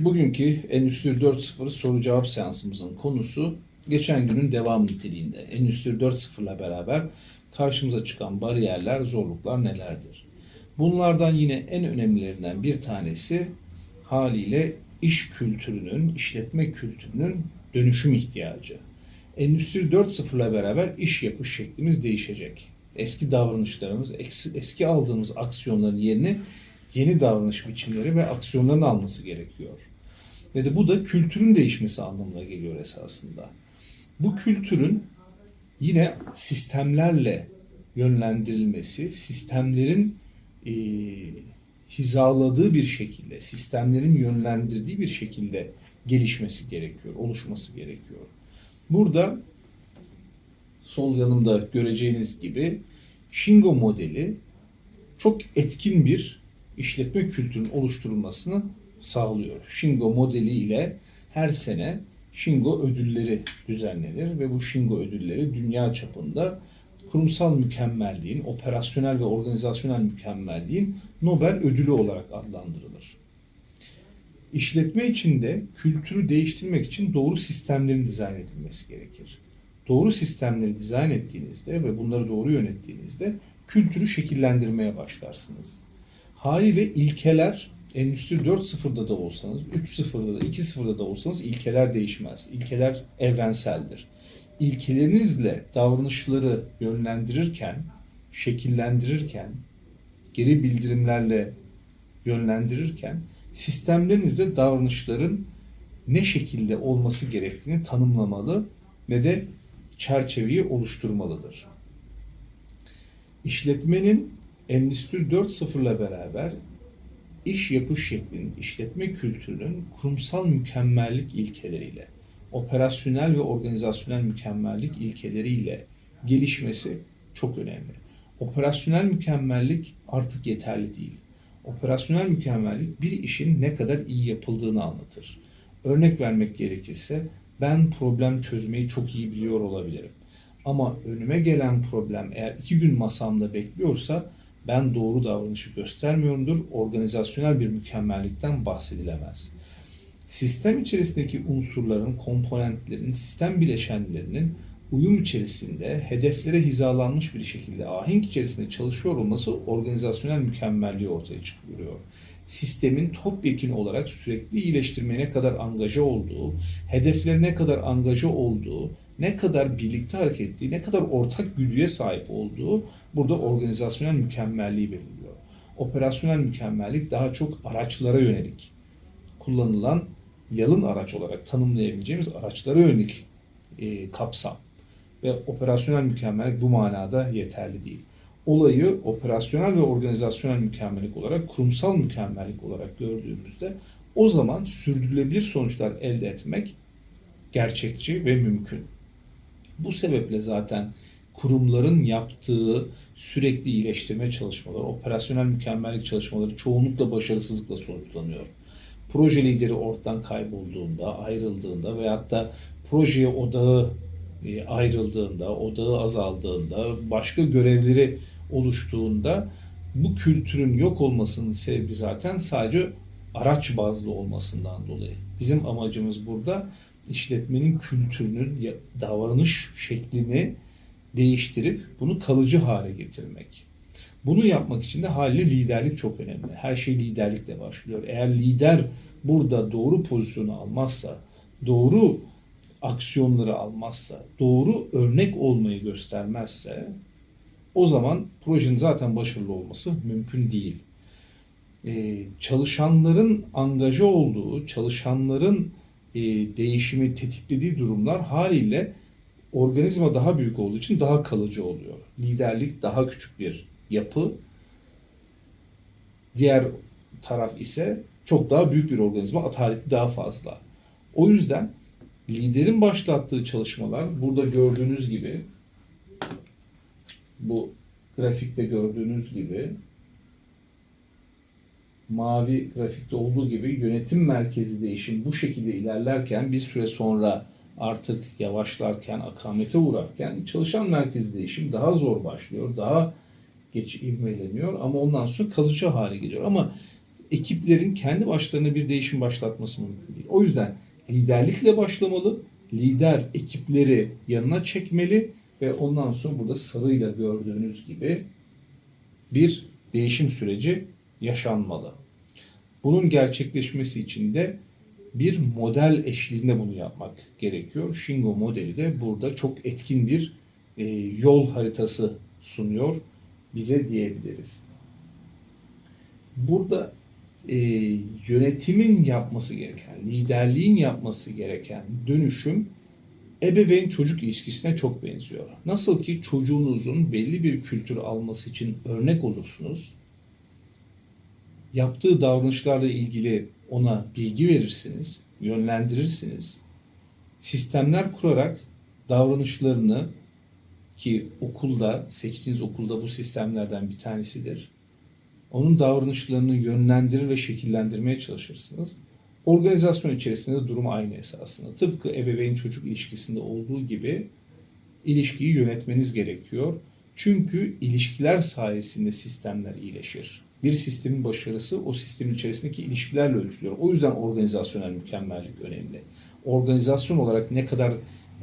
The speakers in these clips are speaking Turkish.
Bugünkü Endüstri 4.0 soru cevap seansımızın konusu geçen günün devam niteliğinde. Endüstri 4.0 ile beraber karşımıza çıkan bariyerler, zorluklar nelerdir? Bunlardan yine en önemlilerinden bir tanesi haliyle iş kültürünün, işletme kültürünün dönüşüm ihtiyacı. Endüstri 4.0 ile beraber iş yapış şeklimiz değişecek. Eski davranışlarımız, eski aldığımız aksiyonların yerini yeni davranış biçimleri ve aksiyonların alması gerekiyor. Ve de bu da kültürün değişmesi anlamına geliyor esasında. Bu kültürün yine sistemlerle yönlendirilmesi, sistemlerin e, hizaladığı bir şekilde, sistemlerin yönlendirdiği bir şekilde gelişmesi gerekiyor, oluşması gerekiyor. Burada sol yanımda göreceğiniz gibi Shingo modeli çok etkin bir işletme kültürünün oluşturulmasını sağlıyor. Shingo modeli ile her sene Shingo ödülleri düzenlenir ve bu Shingo ödülleri dünya çapında kurumsal mükemmelliğin, operasyonel ve organizasyonel mükemmelliğin Nobel ödülü olarak adlandırılır. İşletme içinde kültürü değiştirmek için doğru sistemlerin dizayn edilmesi gerekir. Doğru sistemleri dizayn ettiğinizde ve bunları doğru yönettiğinizde kültürü şekillendirmeye başlarsınız. Haliyle ilkeler Endüstri 4.0'da da olsanız, 3.0'da da, 2.0'da da olsanız ilkeler değişmez. İlkeler evrenseldir. İlkelerinizle davranışları yönlendirirken, şekillendirirken, geri bildirimlerle yönlendirirken sistemlerinizde davranışların ne şekilde olması gerektiğini tanımlamalı ve de çerçeveyi oluşturmalıdır. İşletmenin Endüstri 4.0 ile beraber iş yapış şeklinin, işletme kültürünün kurumsal mükemmellik ilkeleriyle, operasyonel ve organizasyonel mükemmellik ilkeleriyle gelişmesi çok önemli. Operasyonel mükemmellik artık yeterli değil. Operasyonel mükemmellik bir işin ne kadar iyi yapıldığını anlatır. Örnek vermek gerekirse ben problem çözmeyi çok iyi biliyor olabilirim. Ama önüme gelen problem eğer 2 gün masamda bekliyorsa ben doğru davranışı göstermiyorumdur. Organizasyonel bir mükemmellikten bahsedilemez. Sistem içerisindeki unsurların, komponentlerin, sistem bileşenlerinin uyum içerisinde hedeflere hizalanmış bir şekilde ahenk içerisinde çalışıyor olması organizasyonel mükemmelliği ortaya çıkarıyor. Sistemin topyekün olarak sürekli iyileştirmeye ne kadar angaja olduğu, hedeflerine ne kadar angaja olduğu, ne kadar birlikte hareket ettiği, ne kadar ortak güdüye sahip olduğu burada organizasyonel mükemmelliği belirliyor. Operasyonel mükemmellik daha çok araçlara yönelik kullanılan yalın araç olarak tanımlayabileceğimiz araçlara yönelik kapsam. Ve operasyonel mükemmellik bu manada yeterli değil. Olayı operasyonel ve organizasyonel mükemmellik olarak, kurumsal mükemmellik olarak gördüğümüzde o zaman sürdürülebilir sonuçlar elde etmek gerçekçi ve mümkün. Bu sebeple zaten kurumların yaptığı sürekli iyileştirme çalışmaları, operasyonel mükemmellik çalışmaları çoğunlukla başarısızlıkla sonuçlanıyor. Proje lideri ortadan kaybolduğunda, ayrıldığında veyahut da projeye odağı ayrıldığında, odağı azaldığında, başka görevleri oluştuğunda bu kültürün yok olmasının sebebi zaten sadece araç bazlı olmasından dolayı. Bizim amacımız burada işletmenin kültürünün, davranış şeklini değiştirip bunu kalıcı hale getirmek. Bunu yapmak için de haliyle liderlik çok önemli. Her şey liderlikle başlıyor. Eğer lider burada doğru pozisyonu almazsa, doğru aksiyonları almazsa, doğru örnek olmayı göstermezse o zaman projenin zaten başarılı olması mümkün değil. Çalışanların angaja olduğu, çalışanların değişimi tetiklediği durumlar haliyle organizma daha büyük olduğu için daha kalıcı oluyor. Liderlik daha küçük bir yapı. Diğer taraf ise çok daha büyük bir organizma, ataleti daha fazla. O yüzden liderin başlattığı çalışmalar burada gördüğünüz gibi, bu grafikte gördüğünüz gibi, mavi grafikte olduğu gibi yönetim merkezi değişim bu şekilde ilerlerken bir süre sonra artık yavaşlarken, akamete uğrarken çalışan merkezi değişim daha zor başlıyor, daha geç ivmeleniyor ama ondan sonra kalıcı hale geliyor. Ama ekiplerin kendi başlarına bir değişim başlatması mümkün değil. O yüzden liderlikle başlamalı, lider ekipleri yanına çekmeli ve ondan sonra burada sarıyla gördüğünüz gibi bir değişim süreci yaşanmalı. Bunun gerçekleşmesi için de bir model eşliğinde bunu yapmak gerekiyor. Shingo modeli de burada çok etkin bir yol haritası sunuyor bize diyebiliriz. Burada yönetimin yapması gereken, liderliğin yapması gereken dönüşüm ebeveyn çocuk ilişkisine çok benziyor. Nasıl ki çocuğunuzun belli bir kültür alması için örnek olursunuz, yaptığı davranışlarla ilgili ona bilgi verirsiniz, yönlendirirsiniz. Sistemler kurarak davranışlarını, ki okulda, seçtiğiniz okulda bu sistemlerden bir tanesidir, onun davranışlarını yönlendirir ve şekillendirmeye çalışırsınız. Organizasyon içerisinde de durum aynı esasında. Tıpkı ebeveyn çocuk ilişkisinde olduğu gibi ilişkiyi yönetmeniz gerekiyor. Çünkü ilişkiler sayesinde sistemler iyileşir. Bir sistemin başarısı o sistemin içerisindeki ilişkilerle ölçülüyor. O yüzden organizasyonel mükemmellik önemli. Organizasyon olarak ne kadar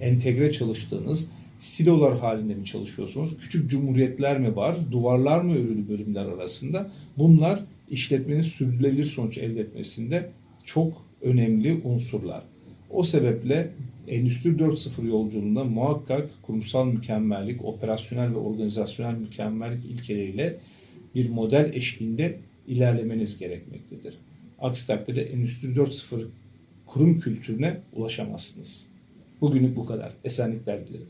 entegre çalıştığınız, silolar halinde mi çalışıyorsunuz, küçük cumhuriyetler mi var, duvarlar mı örülü bölümler arasında? Bunlar işletmenin sürdürülebilir sonuç elde etmesinde çok önemli unsurlar. O sebeple Endüstri 4.0 yolculuğunda muhakkak kurumsal mükemmellik, operasyonel ve organizasyonel mükemmellik ilkeleriyle bir model eşliğinde ilerlemeniz gerekmektedir. Aksi takdirde Endüstri 4.0 kurum kültürüne ulaşamazsınız. Bugünlük bu kadar. Esenlikler dilerim.